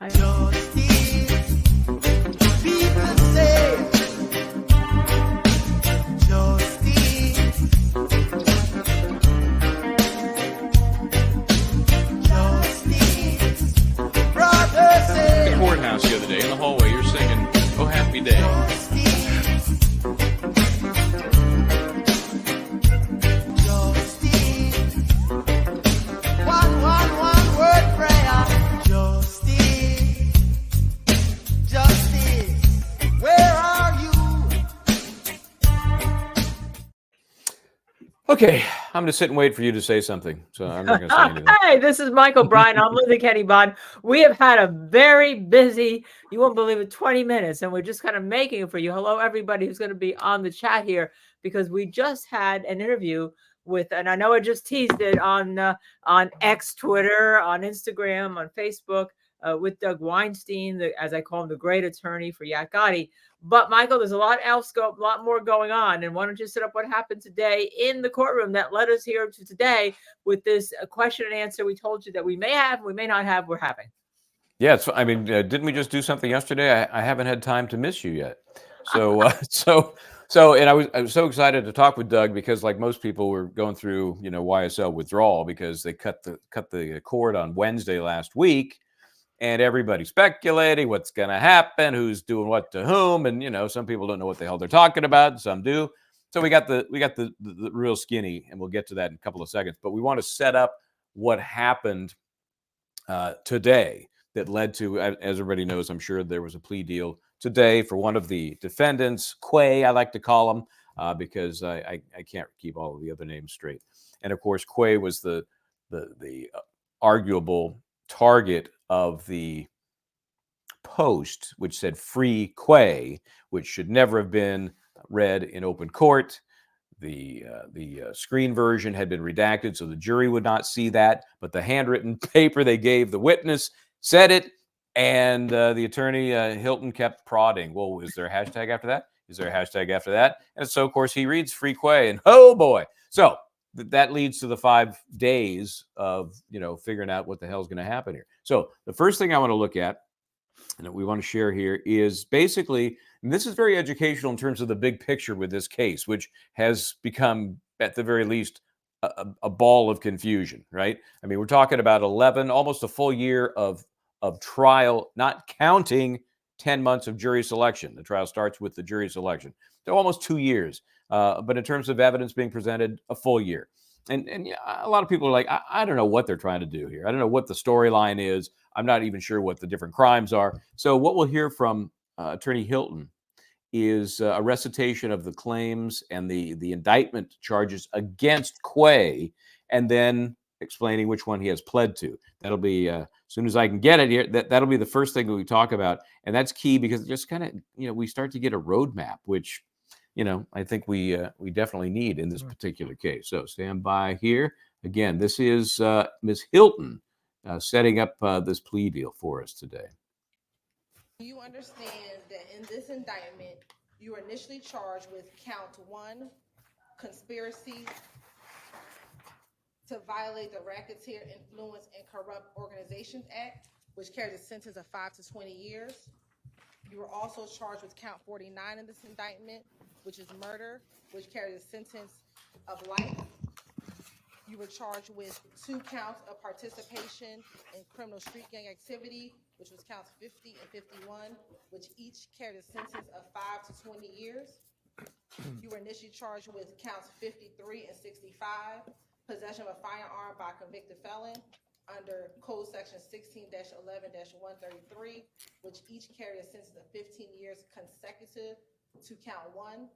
Justice, people say justice, justice, brother say. The courthouse the other day in the hallway, you're singing "Oh Happy Day." One word prayer. Justice, justice, where are you? Okay, I'm going to sit and wait for you to say something, so I'm not going to say anything. Hey, this is Michael Bryan. I'm Linda Kenny Bond. We have had a very busy, you won't believe it, 20 minutes, and we're just kind of making it for you. Hello, everybody who's going to be on the chat here, because we just had an interview with, and I know I just teased it on X, Twitter, on Instagram, on Facebook, with Doug Weinstein, as I call him, the great attorney for Yak Gotti. But Michael, there's a lot more going on. And why don't you set up what happened today in the courtroom that led us here to today with this question and answer we told you that we may have, we may not have, we're having. Yeah, I mean, didn't we just do something yesterday? I haven't had time to miss you yet. So, and I was so excited to talk with Doug because, like most people, we're going through, YSL withdrawal because they cut the cord on Wednesday last week. And everybody's speculating what's going to happen, who's doing what to whom, and some people don't know what the hell they're talking about, some do. So we got the real skinny, and we'll get to that in a couple of seconds. But we want to set up what happened today that led to, as everybody knows, I'm sure there was a plea deal today for one of the defendants, Quay, I like to call him, because I can't keep all of the other names straight. And of course, Quay was the arguable target of the post, which said "Free Quay," which should never have been read in open court. The screen version had been redacted, so the jury would not see that. But the handwritten paper they gave the witness said it, and the attorney Hilton kept prodding. Well, is there a hashtag after that? Is there a hashtag after that? And so, of course, he reads "Free Quay," and oh boy! So that leads to the 5 days of figuring out what the hell is going to happen here. So the first thing I want to look at and that we want to share here is basically, and this is very educational in terms of the big picture with this case, which has become at the very least a ball of confusion, right? I mean, we're talking about 11, almost a full year of trial, not counting 10 months of jury selection. The trial starts with the jury selection. So almost 2 years. But in terms of evidence being presented, a full year. And a lot of people are like, I don't know what they're trying to do here. I don't know what the storyline is. I'm not even sure what the different crimes are. So what we'll hear from Attorney Hilton is a recitation of the claims and the indictment charges against Quay, and then explaining which one he has pled to. That'll be, as soon as I can get it here, that'll be the first thing that we talk about. And that's key because it just kind of, we start to get a roadmap, which I think we definitely need in this particular case. So stand by here. Again, this is Ms. Hilton setting up this plea deal for us today. You understand that in this indictment, you were initially charged with count 1, conspiracy to violate the Racketeer Influence and Corrupt Organizations Act, which carries a sentence of 5 to 20 years. You were also charged with count 49 in this indictment, which is murder, which carries a sentence of life. You were charged with 2 counts of participation in criminal street gang activity, which was counts 50 and 51, which each carried a sentence of 5 to 20 years. You were initially charged with counts 53 and 65, possession of a firearm by a convicted felon under Code Section 16-11-133, which each carry a sentence of 15 years consecutive to count 1.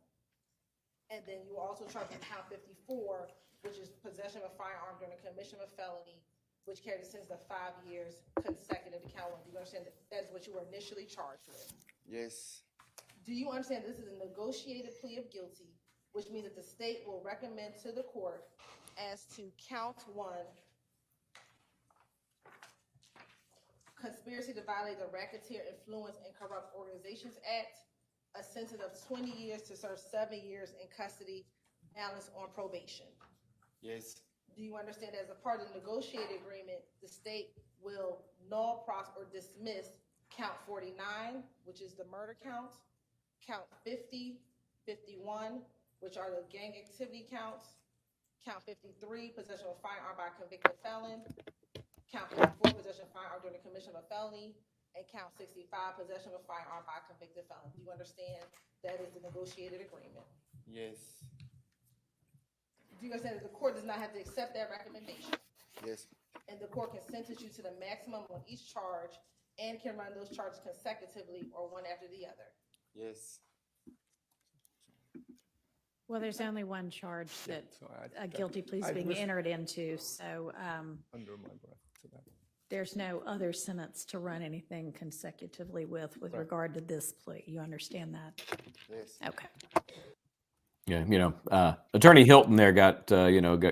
And then you were also charged with count 54, which is possession of a firearm during the commission of a felony, which carried a sentence of 5 years consecutive to count 1. Do you understand that is what you were initially charged with? Yes. Do you understand this is a negotiated plea of guilty, which means that the state will recommend to the court as to count 1, conspiracy to violate the Racketeer Influence and Corrupt Organizations Act, a sentence of 20 years to serve 7 years in custody, balance on probation. Yes. Do you understand that as a part of the negotiated agreement, the state will null, or dismiss count 49, which is the murder count, count 50, 51, which are the gang activity counts, count 53, possession of a firearm by a convicted felon, count 54, possession of a firearm during the commission of a felony, and count 65, possession of a firearm by a convicted felon. Do you understand that is the negotiated agreement? Yes. Do you understand that the court does not have to accept that recommendation? Yes. And the court can sentence you to the maximum on each charge and can run those charges consecutively or one after the other? Yes. Well, there's only one charge that So a guilty plea is I being wish- entered into, so Under my breath to that. there's no other sentence to run anything consecutively with Right. regard to this plea. You understand that? Yes. Okay. Yeah, Attorney Hilton there got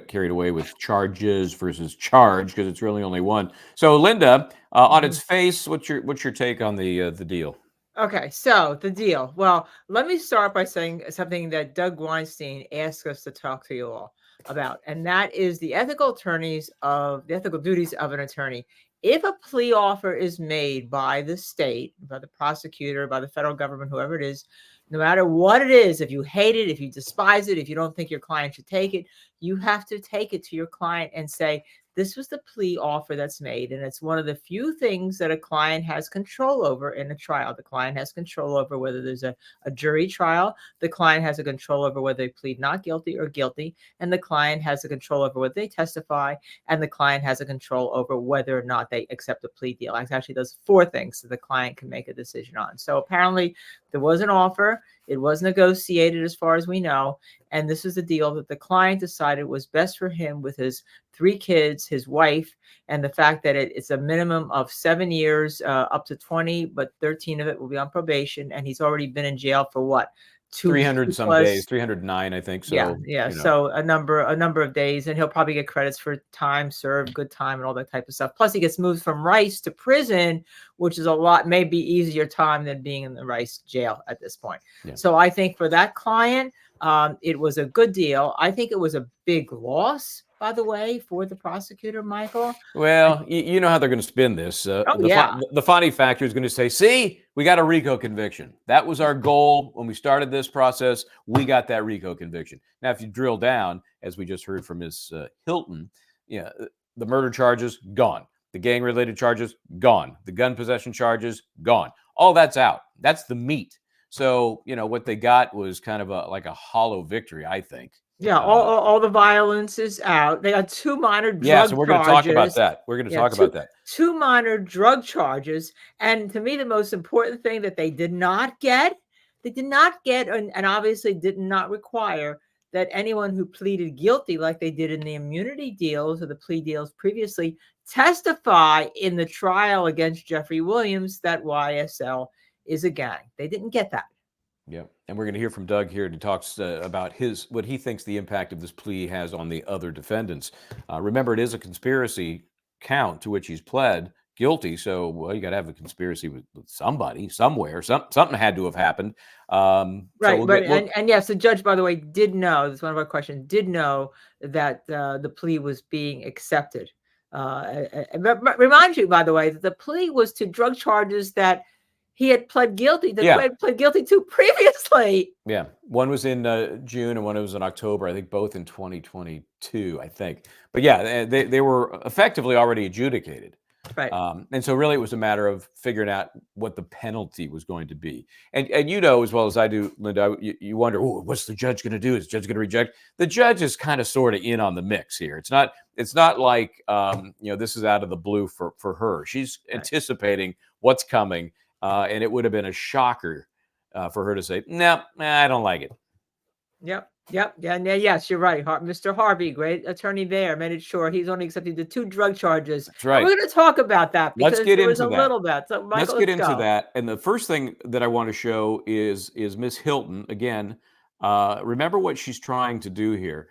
carried away with charges versus charge because it's really only one. So, Linda, on its face, what's your take on the deal? Okay, so the deal. Well, let me start by saying something that Doug Weinstein asked us to talk to you all about, and that is the ethical duties of an attorney. If a plea offer is made by the state, by the prosecutor, by the federal government, whoever it is, no matter what it is, if you hate it, if you despise it, if you don't think your client should take it, you have to take it to your client and say, this was the plea offer that's made, and it's one of the few things that a client has control over in a trial. The client has control over whether there's a jury trial. The client has a control over whether they plead not guilty or guilty, and the client has a control over whether they testify, and the client has a control over whether or not they accept a plea deal. It actually does 4 things that the client can make a decision on. So apparently there was an offer. It was negotiated as far as we know, and this is the deal that the client decided was best for him with his 3 kids, his wife, and the fact that it's a minimum of 7 years, up to 20, but 13 of it will be on probation, and he's already been in jail for what? 300 some days, 309, I think. So yeah. So a number of days, and he'll probably get credits for time served, good time, and all that type of stuff. Plus, he gets moved from Rice to prison, which is maybe easier time than being in the Rice jail at this point. Yeah. So I think for that client, it was a good deal. I think it was a big loss, by the way, for the prosecutor, Michael. Well, you know how they're going to spin this. The funny factor is going to say, see, we got a RICO conviction. That was our goal when we started this process. We got that RICO conviction. Now, if you drill down, as we just heard from Ms. Hilton, the murder charges, gone. The gang-related charges, gone. The gun possession charges, gone. All that's out. That's the meat. So, what they got was kind of like a hollow victory, I think. Yeah, all the violence is out. They got 2 minor drug charges. Yeah, so we're going to talk about that. We're going to talk about that. 2 minor drug charges. And to me, the most important thing that they did not get, and obviously did not require, that anyone who pleaded guilty, like they did in the immunity deals or the plea deals previously, testify in the trial against Jeffrey Williams that YSL is a gang. They didn't get that. Yeah, and we're going to hear from Doug here. He talks about what he thinks the impact of this plea has on the other defendants. Remember, it is a conspiracy count to which he's pled guilty. So, you got to have a conspiracy with somebody, somewhere. Something had to have happened. Right, and yes, the judge, by the way, did know. This is one of our questions. Did know that the plea was being accepted. Remind you, by the way, that the plea was to drug charges that he had pled guilty to previously. Yeah, one was in June and one was in October. I think both in 2022. I think, but yeah, they were effectively already adjudicated. Right. And so really, it was a matter of figuring out what the penalty was going to be. And as well as I do, Linda, you wonder, what's the judge going to do? Is the judge going to reject? The judge is kind of sort of in on the mix here. It's not like this is out of the blue for her. She's anticipating what's coming. And it would have been a shocker for her to say, no, I don't like it. Yep. Yes, you're right. Mr. Harvey, great attorney there, made it sure he's only accepting the 2 drug charges. That's right. And we're going to talk about that because let's get there was into a that. little bit. So, Michael, let's get into that. And the first thing that I want to show is Miss Hilton. Again, remember what she's trying to do here.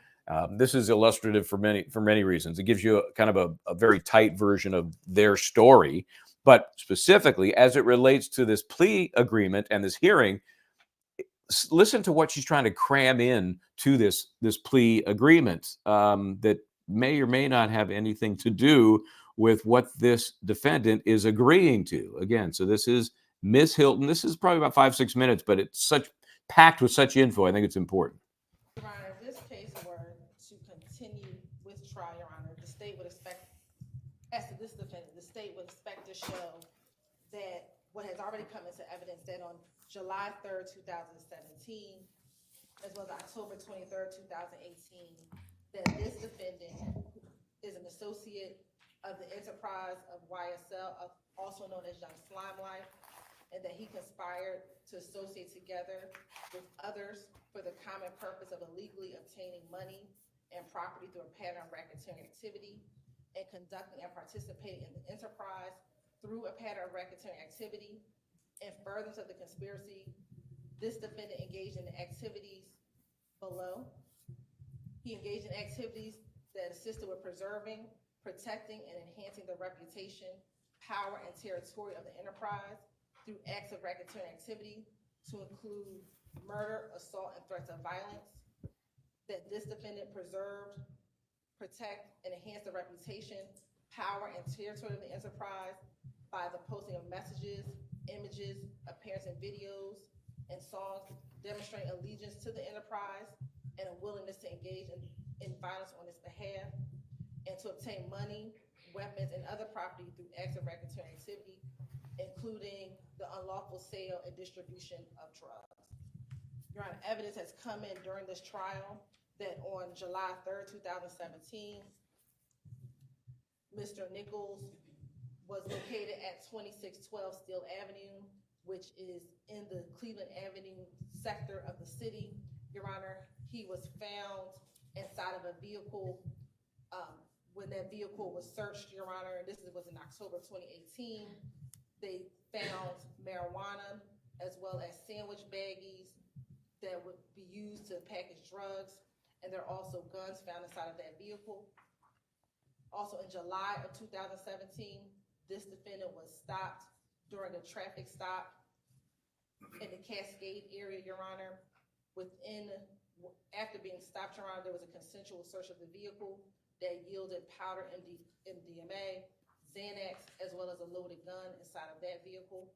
This is illustrative for many reasons. It gives you kind of a very tight version of their story. But specifically, as it relates to this plea agreement and this hearing, listen to what she's trying to cram in to this plea agreement that may or may not have anything to do with what this defendant is agreeing to. Again, so this is Ms. Hilton. This is probably about 5-6 minutes, but it's such packed with such info. I think it's important. Your Honor, if this case were to continue with trial, Your Honor, the state would expect, as to this defendant, the state would expect to show that what has already come into evidence, that on July 3rd, 2017, as well as October 23rd, 2018, that this defendant is an associate of the enterprise of YSL, also known as Young Slime Life, and that he conspired to associate together with others for the common purpose of illegally obtaining money and property through a pattern of racketeering activity and conducting and participating in the enterprise through a pattern of racketeering activity. In furtherance of the conspiracy, this defendant engaged in the activities below. He engaged in activities that assisted with preserving, protecting, and enhancing the reputation, power, and territory of the enterprise through acts of racketeering activity to include murder, assault, and threats of violence. That this defendant preserved, protect, and enhance the reputation, power, and territory of the enterprise by the posting of messages, images, appearance in videos, and songs demonstrating allegiance to the enterprise and a willingness to engage in violence on its behalf, and to obtain money, weapons, and other property through acts of racketeering activity, including the unlawful sale and distribution of drugs. Your Honor, evidence has come in during this trial that on July 3rd, 2017, Mr. Nichols was located at 2612 Steele Avenue, which is in the Cleveland Avenue sector of the city. Your Honor, he was found inside of a vehicle. When that vehicle was searched, Your Honor, and this was in October 2018, they found marijuana as well as sandwich baggies that would be used to package drugs, and there are also guns found inside of that vehicle. Also in July of 2017, this defendant was stopped during a traffic stop in the Cascade area, Your Honor. After being stopped, Your Honor, there was a consensual search of the vehicle that yielded powder MDMA, Xanax, as well as a loaded gun inside of that vehicle.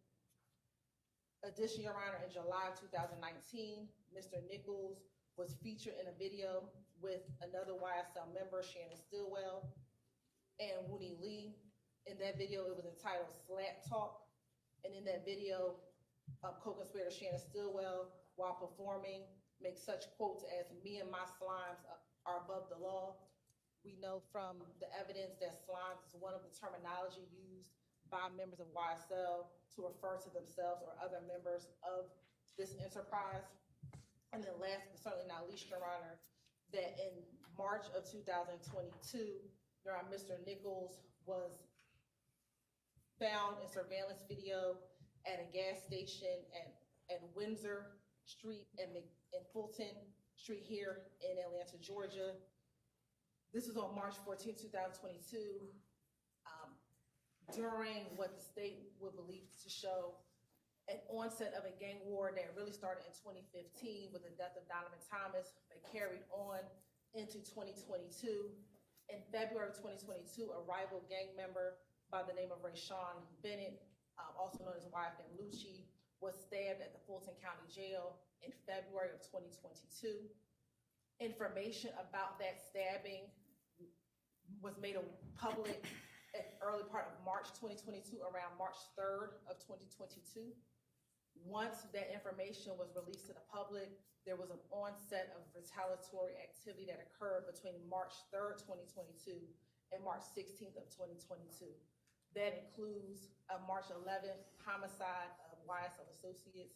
Additionally, Your Honor, in July of 2019, Mr. Nichols was featured in a video with another YSL member, Shannon Stillwell, and Woody Lee. In that video, it was entitled Slap Talk. And in that video, co-conspirator Shannon Stillwell, while performing, makes such quotes as, "Me and my slimes are above the law." We know from the evidence that slimes is one of the terminology used by members of YSL to refer to themselves or other members of this enterprise. And then last but certainly not least, Your Honor, that in March of 2022, Your Honor, Mr. Nichols was found in surveillance video at a gas station at Windsor Street and Fulton Street here in Atlanta, Georgia. This was on March 14, 2022, during what the state would believe to show an onset of a gang war that really started in 2015 with the death of Donovan Thomas, but carried on into 2022. In February of 2022, a rival gang member by the name of Rayshawn Bennett, also known as YFN Lucci, was stabbed at the Fulton County Jail in February of 2022. Information about that stabbing was made public at early part of March 2022, around March 3rd of 2022. Once that information was released to the public, there was an onset of retaliatory activity that occurred between March 3rd, 2022 and March 16th of 2022. That includes a March 11th homicide of YSL associates.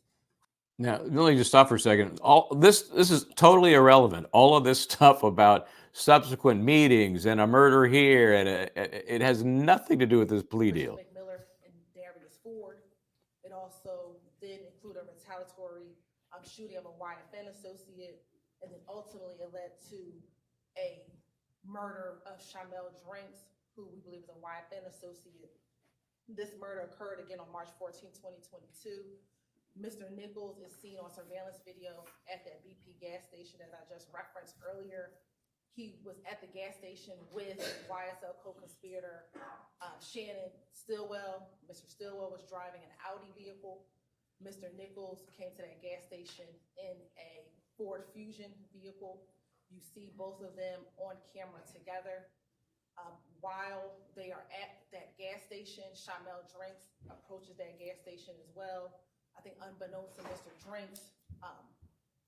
Now, let me just stop for a second. All this is totally irrelevant. All of this stuff about subsequent meetings and a murder here, and it has nothing to do with this plea deal. McMiller and Darius Ford. It also did include a retaliatory shooting of a YFN associate, and then ultimately it led to a murder of Shamel Drinks, who we believe is a YFN associate. This murder occurred again on March 14, 2022. Mr. Nichols is seen on surveillance video at that BP gas station, as I just referenced earlier. he was at the gas station with YSL co-conspirator Shannon Stillwell. Mr. Stillwell was driving an Audi vehicle. Mr. Nichols came to that gas station in a Ford Fusion vehicle. You see both of them on camera together. While they are at that gas station, Shamel Drinks approaches that gas station as well. I think unbeknownst to Mr. Drinks,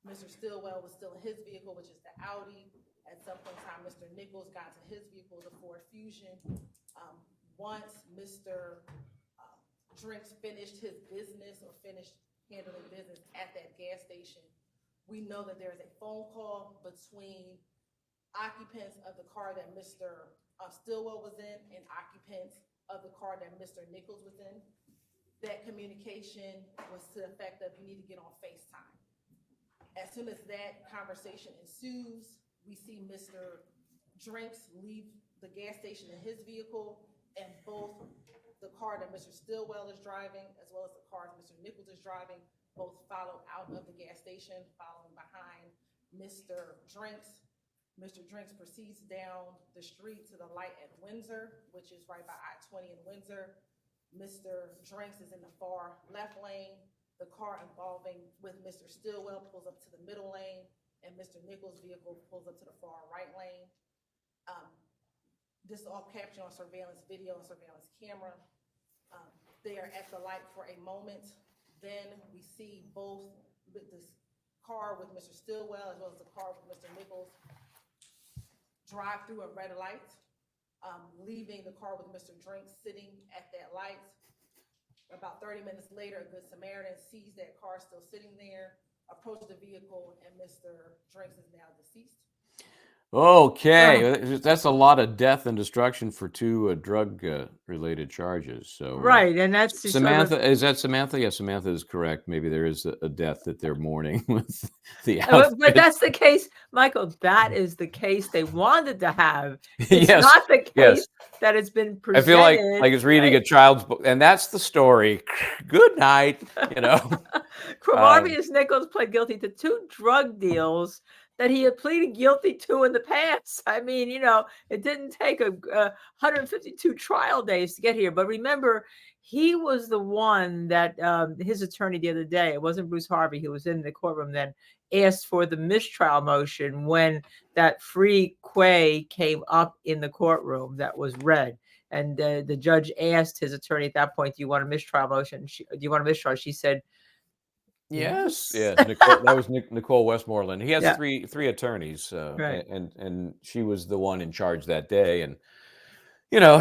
Mr. Stillwell was still in his vehicle, which is the Audi. At some point in time, Mr. Nichols got to his vehicle, the Ford Fusion. Once Mr. Drinks finished his business or finished handling business at that gas station, we know that there's a phone call between occupants of the car that Mr. Stillwell was in and occupants of the car that Mr. Nichols was in. That communication was to the effect of, you need to get on FaceTime. As soon as that conversation ensues, we see Mr. Drinks leave the gas station in his vehicle, and both the car that Mr. Stillwell is driving, as well as the car that Mr. Nichols is driving, both follow out of the gas station, following behind Mr. Drinks. Mr. Drinks proceeds down the street to the light at Windsor, which is right by I-20 in Windsor. Mr. Drinks is in the far left lane. The car involving with Mr. Stillwell pulls up to the middle lane, and Mr. Nichols' vehicle pulls up to the far right lane. This is all captured on surveillance video and surveillance camera. They are at the light for a moment. Then we see both this car with Mr. Stillwell as well as the car with Mr. Nichols drive through a red light, leaving the car with Mr. Drinks sitting at that light. About 30 minutes later, a Good Samaritan sees that car still sitting there, approaches the vehicle, and Mr. Drinks is now deceased. Okay, that's a lot of death and destruction for two drug-related charges. So Right, and that's the sort of- Samantha. Is that Samantha? Yeah, Samantha is correct. Maybe there is a death that they're mourning with the But outfit. that's the case, Michael. That is the case they wanted to have. It's Yes, not the case yes. that it's been I presented. feel like it's reading a child's book, and that's the story. Good night, you know. Cromarvius Nichols pled guilty to 2 drug deals that he had pleaded guilty to in the past. I mean, you know, it didn't take 152 trial days to get here. But remember, he was the one that his attorney the other day, it wasn't Bruce Harvey who was in the courtroom then, asked for the mistrial motion when that free Quay came up in the courtroom that was read. And the judge asked his attorney at that point, do you want a mistrial motion? Do you want a mistrial? She said, Yes. Yeah. That was Nicole Westmoreland. He has Yeah. three attorneys, Right. and she was the one in charge that day. And you know,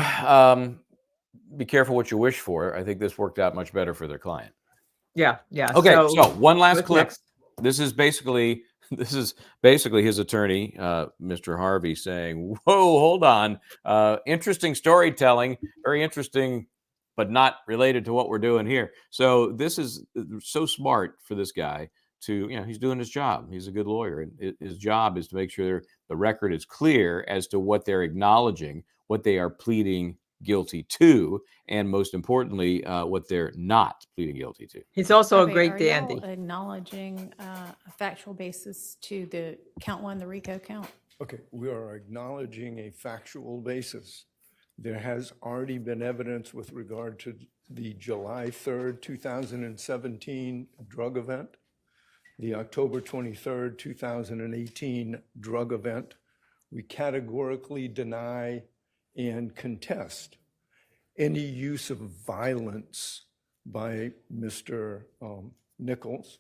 be careful what you wish for. I think this worked out much better for their client. Yeah. Yeah. Okay. So one last what's clip. next? This is basically his attorney, Mr. Harvey, saying, "Whoa, hold on. Interesting storytelling. Very interesting." But not related to what we're doing here. So this is so smart for this guy to, you know, he's doing his job. He's a good lawyer. And his job is to make sure the record is clear as to what they're acknowledging, what they are pleading guilty to, and most importantly, what they're not pleading guilty to. He's also a Okay, great are dandy. y'all acknowledging a factual basis to the count 1, the RICO count? Okay, we are acknowledging a factual basis. There has already been evidence with regard to the July 3rd, 2017 drug event, the October 23rd, 2018 drug event. We categorically deny and contest any use of violence by Mr. Nichols.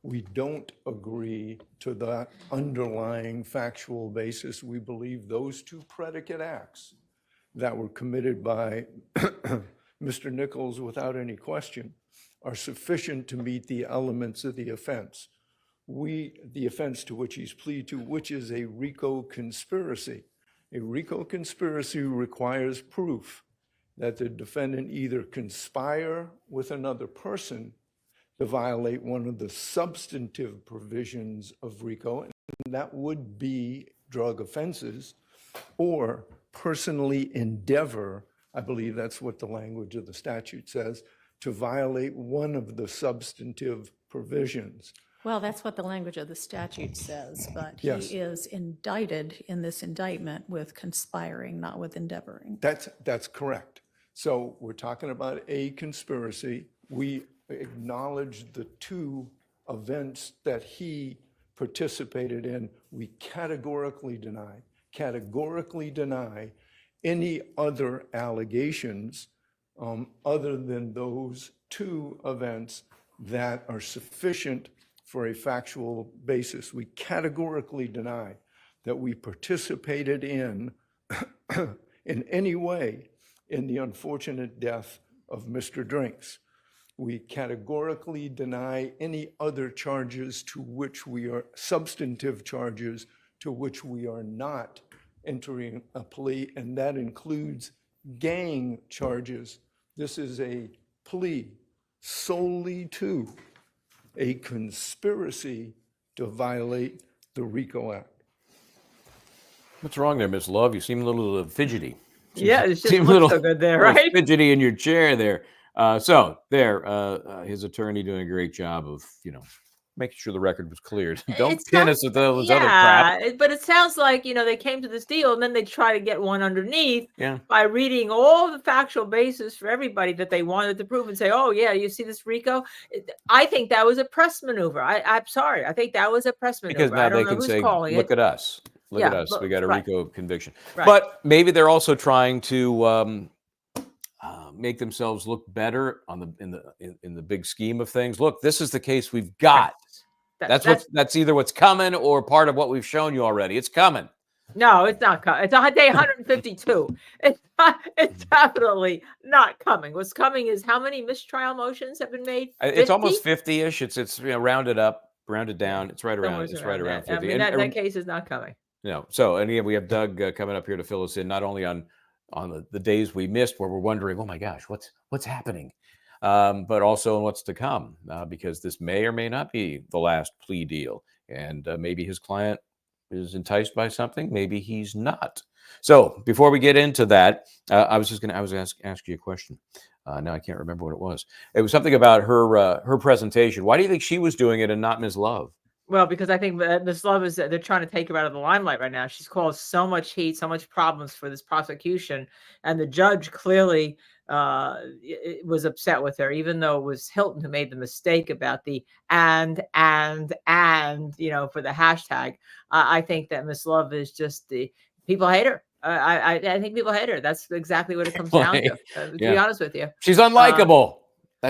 We don't agree to that underlying factual basis. We believe those 2 predicate acts that were committed by Mr. Nichols without any question are sufficient to meet the elements of the offense. The offense to which he's pleaded to, which is a RICO conspiracy. A RICO conspiracy requires proof that the defendant either conspire with another person to violate one of the substantive provisions of RICO, and that would be drug offenses, or personally endeavor, I believe that's what the language of the statute says, to violate one of the substantive provisions. Well, that's what the language of the statute says, but he Yes. is indicted in this indictment with conspiring, not with endeavoring. That's correct. So we're talking about a conspiracy. We acknowledge the two events that he participated in. We categorically deny any other allegations other than those two events that are sufficient for a factual basis. We categorically deny that we participated in any way in the unfortunate death of Mr. Drinks. We categorically deny any other charges to which we are, substantive charges to which we are not entering a plea, and that includes gang charges. This is a plea solely to a conspiracy to violate the RICO Act. What's wrong there, Miss Love? You seem a little fidgety. Yeah, it just Seem looks so good there, little right? fidgety in your chair there. His attorney doing a great job of, making sure the record was cleared. Don't It's pin not- us with those other crap. But it sounds like, they came to this deal and then they try to get one underneath Yeah. by reading all the factual basis for everybody that they wanted to prove and say, oh, yeah, you see this RICO? I think that was a press maneuver. I'm sorry. I think that was a press maneuver. Because now I they don't know can who's say, calling look it. at us. Look at us. We got a right. RICO conviction. Right. But maybe they're also trying to make themselves look better in the big scheme of things. Look, this is the case we've got. That's either what's coming or part of what we've shown you already. It's coming. No, it's not coming. It's on day 152. It's definitely not coming. What's coming is how many mistrial motions have been made? 50? It's almost 50-ish. It's rounded up, rounded down. It's right around. It's right around 50. I mean, that case is not coming. So, and again, we have Doug coming up here to fill us in, not only on the days we missed where we're wondering, oh my gosh, what's happening, but also on what's to come, because this may or may not be the last plea deal, and maybe his client is enticed by something, maybe he's not. So before we get into that, I was ask you a question. Now I can't remember what it was. It was something about her presentation. Why do you think she was doing it and not Ms. Love? Well, because I think Ms. Love they're trying to take her out of the limelight right now. She's caused so much heat, so much problems for this prosecution. And the judge clearly was upset with her, even though it was Hilton who made the mistake about the and, for the hashtag. I think that Ms. Love is just people hate her. I think people hate her. That's exactly what it comes down to be honest with you. She's unlikable.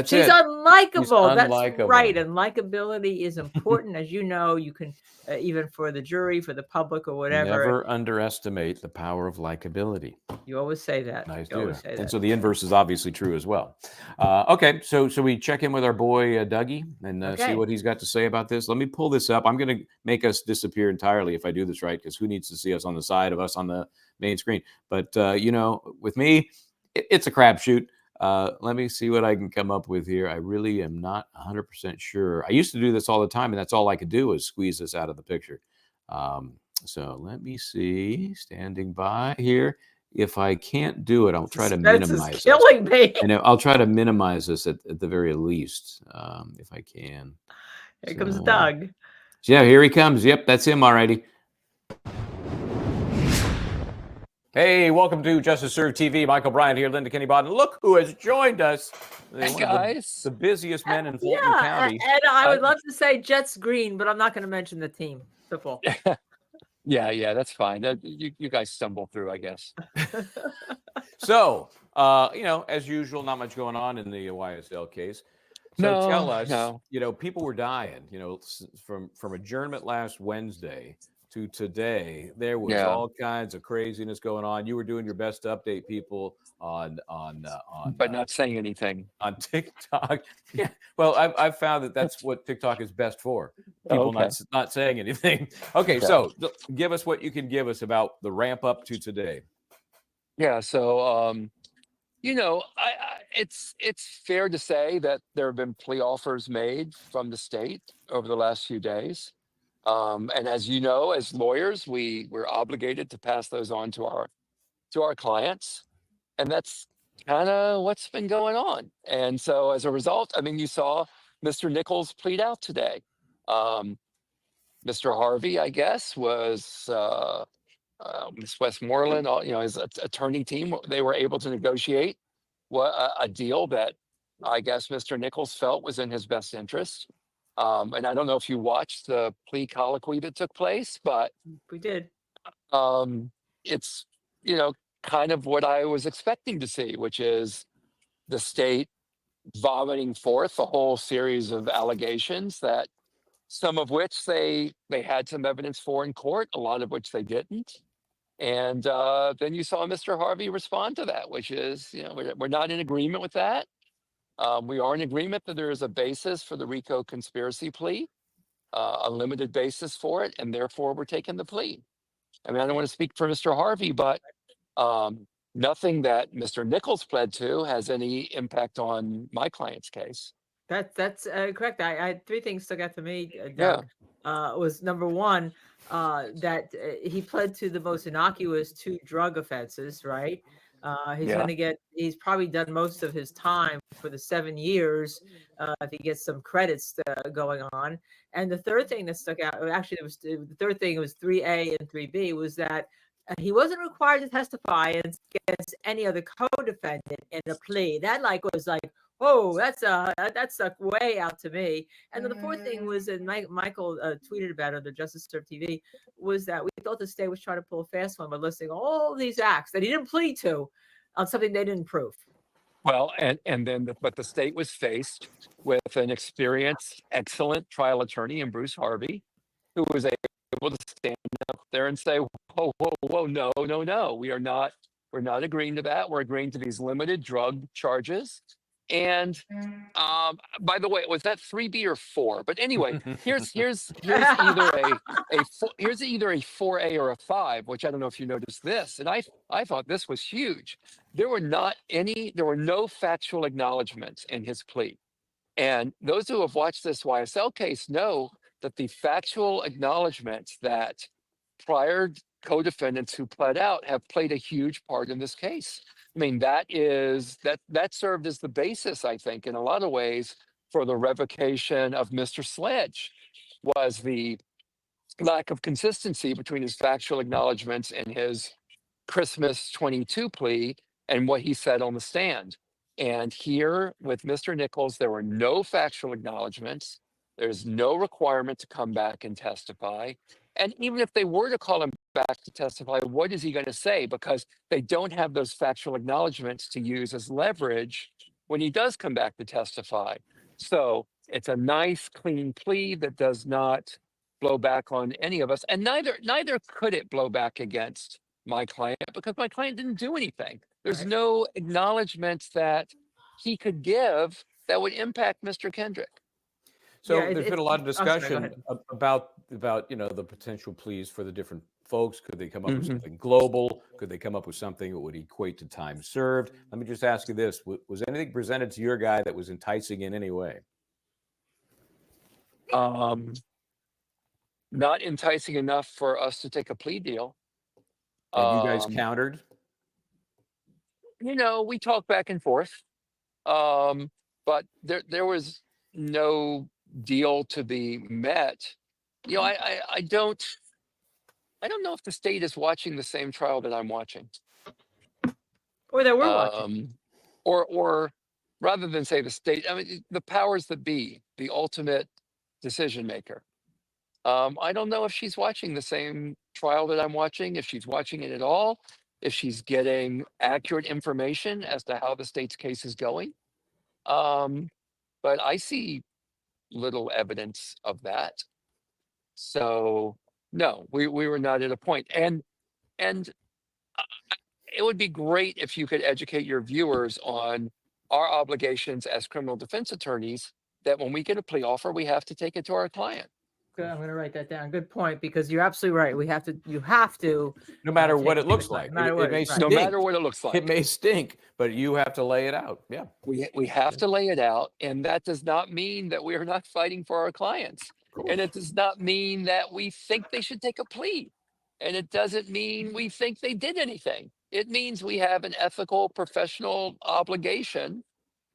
She's unlikable. That's unlikable. right. And likability is important. As you know, you can, even for the jury, for the public or whatever. Never underestimate the power of likability. You always say that. I You do. always say And that. so the inverse is obviously true as well. Okay, so we check in with our boy Dougie and see what he's got to say about this. Let me pull this up. I'm going to make us disappear entirely if I do this right, because who needs to see us on the side of us on the main screen? But, with me, it's a crapshoot. Let me see what I can come up with here. I really am not 100% sure. I used to do this all the time, and that's all I could do was squeeze this out of the picture. So let me see. Standing by here. If I can't do it, I'll try to minimize it. Killing me. And I'll try to minimize this at the very least, if I can. Here comes Doug. Yeah, here he comes. Yep, that's him already. Hey, welcome to Justice Served TV. Michael Bryant here, Linda Kenny Bodden. Look who has joined us. Hey, guys. The busiest men in Fulton County. And I would love to say Jets green, but I'm not going to mention the team. Football. Yeah, that's fine. You guys stumble through, I guess. So, as usual, not much going on in the YSL case. So tell us, people were dying, from adjournment last Wednesday to today. There was all kinds of craziness going on. You were doing your best to update people on but not saying anything on TikTok. Yeah. Well, I've found that's what TikTok is best for. People not saying anything. Okay, so give us what you can give us about the ramp up to today. Yeah, so it's fair to say that there have been plea offers made from the state over the last few days. And as you know, as lawyers, we're obligated to pass those on to our clients. And that's kind of what's been going on. And so as a result, I mean, you saw Mr. Nichols plead out today. Um, Mr. Harvey, I guess, was Ms. Westmoreland, his attorney team. They were able to negotiate a deal that I guess Mr. Nichols felt was in his best interest. And I don't know if you watched the plea colloquy that took place, but We did. it's kind of what I was expecting to see, which is the state vomiting forth a whole series of allegations that some of which they had some evidence for in court, a lot of which they didn't. And then you saw Mr. Harvey respond to that, which is, we're not in agreement with that. We are in agreement that there is a basis for the RICO conspiracy plea, a limited basis for it, and therefore we're taking the plea. I mean, I don't want to speak for Mr. Harvey, but nothing that Mr. Nichols pled to has any impact on my client's case. That's correct. I had three things stuck out to me, Yeah. Doug. Was number one, that he pled to the most innocuous two drug offenses, right? He's probably done most of his time for the 7 years if he gets some credits going on. And the third thing that stuck out, actually, the third thing was 3A and 3B, was that he wasn't required to testify against any other co-defendant in a plea. That was like, whoa, that stuck way out to me. And then the fourth thing was, and Michael tweeted about it on the Justice Serve TV, was that we thought the state was trying to pull a fast one by listing all these acts that he didn't plead to on something they didn't prove. Well, but the state was faced with an experienced, excellent trial attorney in Bruce Harvey, who was able to stand up there and say, whoa, no, we're not agreeing to that. We're agreeing to these limited drug charges. And by the way, was that 3B or 4? But anyway, here's either a 4A or a 5, which I don't know if you noticed this. And I thought this was huge. There were no factual acknowledgments in his plea. And those who have watched this YSL case know that the factual acknowledgments that prior co-defendants who pled out have played a huge part in this case. I mean, that served as the basis, I think, in a lot of ways, for the revocation of Mr. Sledge, was the lack of consistency between his factual acknowledgments and his Christmas 22 plea and what he said on the stand. And here with Mr. Nichols, there were no factual acknowledgments. There's no requirement to come back and testify. And even if they were to call him back to testify, what is he going to say? Because they don't have those factual acknowledgments to use as leverage when he does come back to testify. So it's a nice, clean plea that does not blow back on any of us. And neither could it blow back against my client, because my client didn't do anything. There's no acknowledgments that he could give that would impact Mr. Kendrick. So Yeah, there's been a lot of I'm sorry, go discussion ahead. about the potential pleas for the different folks. Could they come up with something global? Could they come up with something that would equate to time served? Let me just ask you this: was anything presented to your guy that was enticing in any way? Not enticing enough for us to take a plea deal. And you guys countered? We talked back and forth, but there was no deal to be met. I don't know if the state is watching the same trial that I'm watching, Or that we're watching. or rather than say the state, I mean the powers that be, the ultimate decision maker. I don't know if she's watching the same trial that I'm watching, if she's watching it at all, if she's getting accurate information as to how the state's case is going. But I see little evidence of that. So no, we were not at a point. And it would be great if you could educate your viewers on our obligations as criminal defense attorneys, that when we get a plea offer, we have to take it to our client. Good, I'm going to write that down. Good point, because you're absolutely right. You have to. No matter what take it looks to the like. client, no matter what It may right. stink. No matter what it looks like. It may stink, but you have to lay it out. Yeah. We have to lay it out, and that does not mean that we are not fighting for our clients. And it does not mean that we think they should take a plea. And it doesn't mean we think they did anything. It means we have an ethical, professional obligation,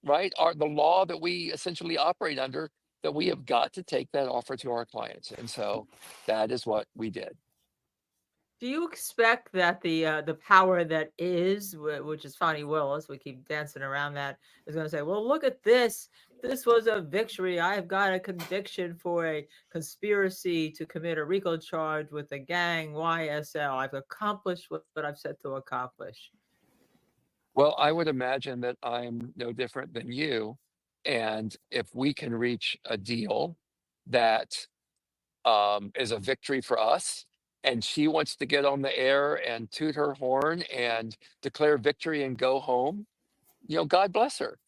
right? The law that we essentially operate under that we have got to take that offer to our clients. And so that is what we did. Do you expect that the power that is, which is Fonnie Willis, we keep dancing around that, is going to say, well, look at this. This was a victory. I've got a conviction for a conspiracy to commit a RICO charge with the gang YSL. I've accomplished what I've set to accomplish. Well, I would imagine that I'm no different than you. And if we can reach a deal that is a victory for us, and she wants to get on the air and toot her horn and declare victory and go home, God bless her.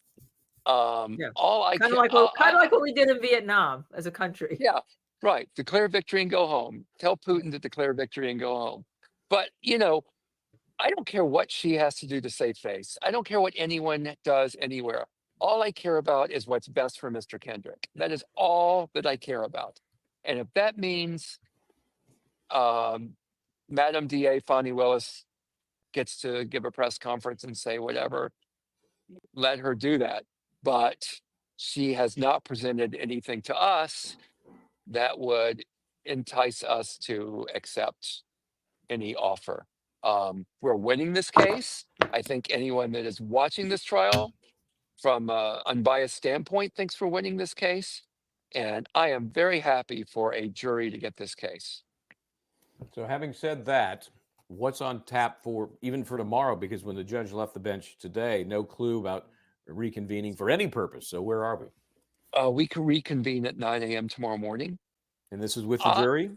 Yeah. All I Kind can, of like what we did in Vietnam as a country. yeah, right. Declare victory and go home. Tell Putin to declare victory and go home. But, I don't care what she has to do to save face. I don't care what anyone does anywhere. All I care about is what's best for Mr. Kendrick. That is all that I care about. And if that means Madam DA Fonnie Willis gets to give a press conference and say whatever, let her do that. But she has not presented anything to us that would entice us to accept any offer. We're winning this case. I think anyone that is watching this trial from an unbiased standpoint thinks we're winning this case. And I am very happy for a jury to get this case. So having said that, what's on tap for even for tomorrow? Because when the judge left the bench today, no clue about reconvening for any purpose. So where are we? We can reconvene at 9 a.m. tomorrow morning. And this is with the jury?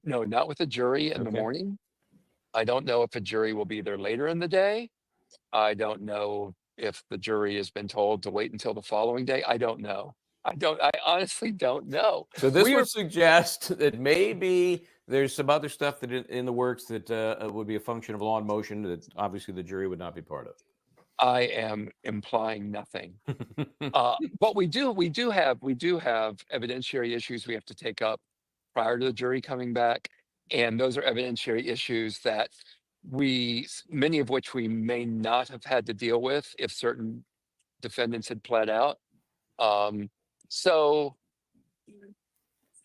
No, not with the jury in the morning. I don't know if a jury will be there later in the day. I don't know if the jury has been told to wait until the following day. I don't know. I honestly don't know. So this would suggest that maybe there's some other stuff that in the works that would be a function of law in motion that obviously the jury would not be part of. I am implying nothing. But we do have evidentiary issues we have to take up prior to the jury coming back. And those are evidentiary issues that many of which we may not have had to deal with if certain defendants had pled out. So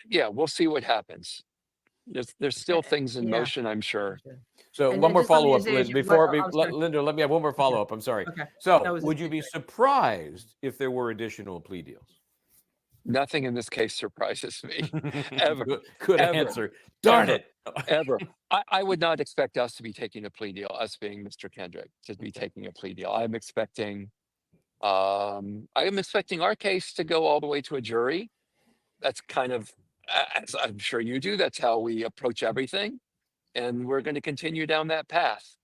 yeah, we'll see what happens. There's still things in motion, I'm sure. So And one then more just let me follow-up, say, Liz, Linda, let me have one more follow-up. I'm sorry. Okay. So would you be surprised if there were additional plea deals? Nothing in this case surprises me, ever. Good ever, answer. Darn it. Ever. I would not expect us to be taking a plea deal, us being Mr. Kendrick, to be taking a plea deal. I'm expecting our case to go all the way to a jury. That's kind of, as I'm sure you do, that's how we approach everything. And we're going to continue down that path.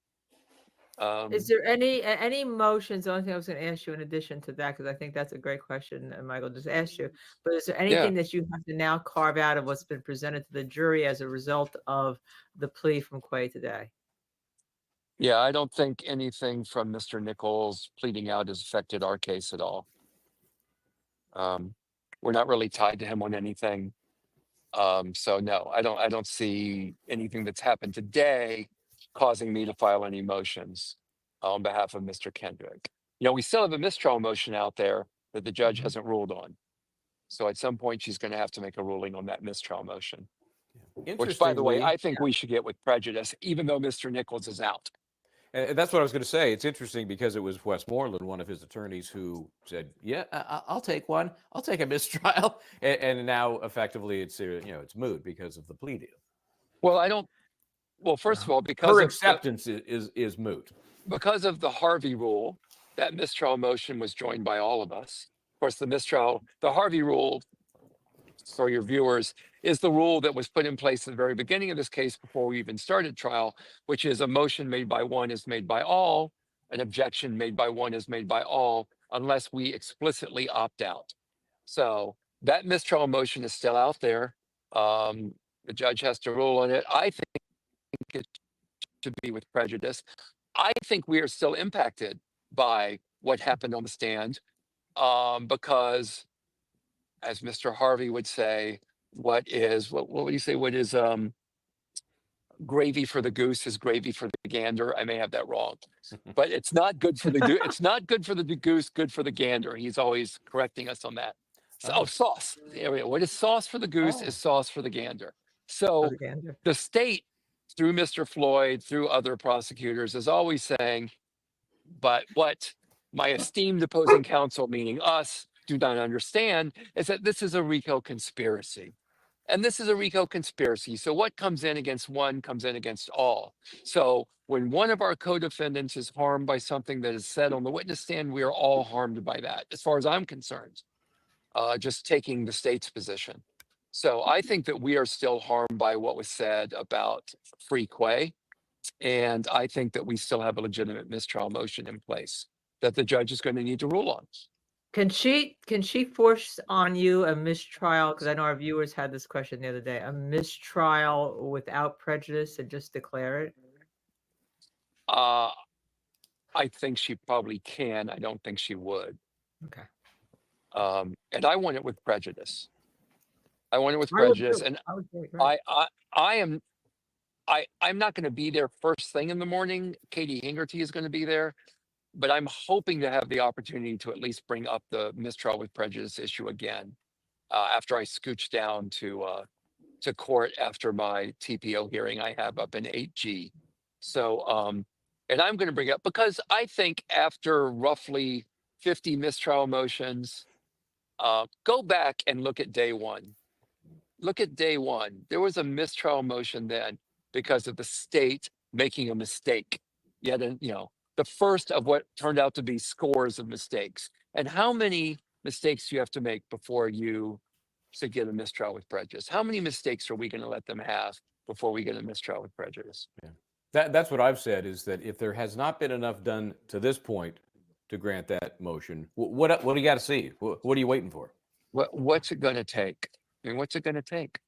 Is there any motions? The only thing I was going to ask you in addition to that, because I think that's a great question, and Michael just asked you, but is there anything that you have to now carve out of what's been presented to the jury as a result of the plea from Quay today? Yeah, I don't think anything from Mr. Nichols pleading out has affected our case at all. We're not really tied to him on anything. So no, I don't see anything that's happened today causing me to file any motions on behalf of Mr. Kendrick. We still have a mistrial motion out there that the judge hasn't ruled on. So at some point, she's going to have to make a ruling on that mistrial motion. Which, by the way, I think we should get with prejudice, even though Mr. Nichols is out. And that's what I was going to say. It's interesting because it was Westmoreland, one of his attorneys, who said, "Yeah, I'll take one. I'll take a mistrial." And now, effectively, it's it's moot because of the plea deal. Well, first of all, because her acceptance is moot because of the Harvey rule. That mistrial motion was joined by all of us. Of course, the Harvey rule, for your viewers, is the rule that was put in place at the very beginning of this case before we even started trial, which is a motion made by one is made by all, an objection made by one is made by all, unless we explicitly opt out. So that mistrial motion is still out there. The judge has to rule on it. I think it should be with prejudice. I think we are still impacted by what happened on the stand because, as Mr. Harvey would say, what would you say? What is gravy for the goose is gravy for the gander. I may have that wrong, but it's not good for the it's not good for the goose, good for the gander. He's always correcting us on that. Sauce. What is sauce for the goose is sauce for the gander. So Propaganda. the state, through Mr. Floyd, through other prosecutors, is always saying, but what my esteemed opposing counsel, meaning us, do not understand is that this is a RICO conspiracy. And this is a RICO conspiracy. So what comes in against one comes in against all. So when one of our co-defendants is harmed by something that is said on the witness stand, we are all harmed by that, as far as I'm concerned, just taking the state's position. So I think that we are still harmed by what was said about free Quay. And I think that we still have a legitimate mistrial motion in place that the judge is going to need to rule on. Can she force on you a mistrial? Because I know our viewers had this question the other day. A mistrial without prejudice and just declare it? I think she probably can. I don't think she would. Okay. And I want it with prejudice. I want it with I would prejudice. too. And I would agree. Right. I'm not going to be there first thing in the morning. Katie Hingerty is going to be there, but I'm hoping to have the opportunity to at least bring up the mistrial with prejudice issue again after I scooch down to court after my TPO hearing I have up in 8G. So, and I'm going to bring it up because I think after roughly 50 mistrial motions, go back and look at day one. Look at day one. There was a mistrial motion then because of the state making a mistake. Yet, the first of what turned out to be scores of mistakes. And how many mistakes do you have to make before you should get a mistrial with prejudice? How many mistakes are we going to let them have before we get a mistrial with prejudice? Yeah. That's what I've said, is that if there has not been enough done to this point to grant that motion, what do you got to see? What are you waiting for? What's it going to take? I mean, what's it going to take?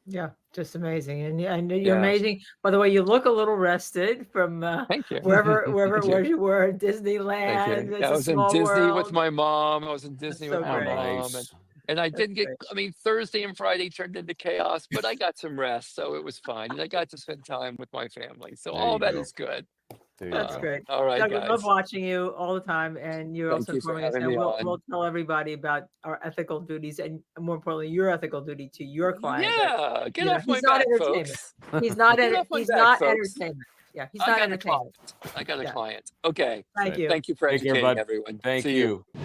Yeah, just amazing. And you're Yeah. amazing. By the way, you look a little rested from Thank you. wherever it Thank was you. you were in Thank Disneyland. you. It's I a was in small Disney with world. my mom. I was in Disney so with my great. mom. Nice. And I didn't get, great. I mean, Thursday and Friday turned into chaos, but I got some rest. So it was fine. And I got to spend time with my family. So There all you that go. is good. There you That's go. great. All right, Doug, we love guys. watching you all the time, and you're Thank also you for informing us. having And me we'll on. tell everybody about our ethical duties, and more importantly, your ethical duty to your client. That, Yeah, get off my he's not back, entertainment. folks. He's not. Get off my He's back, not folks. entertainment. Yeah, he's I not got a entertainment. client. I got a Yeah. client. Okay. Thank you. Thank you for Take care, educating bud. everyone. Thank See you. you.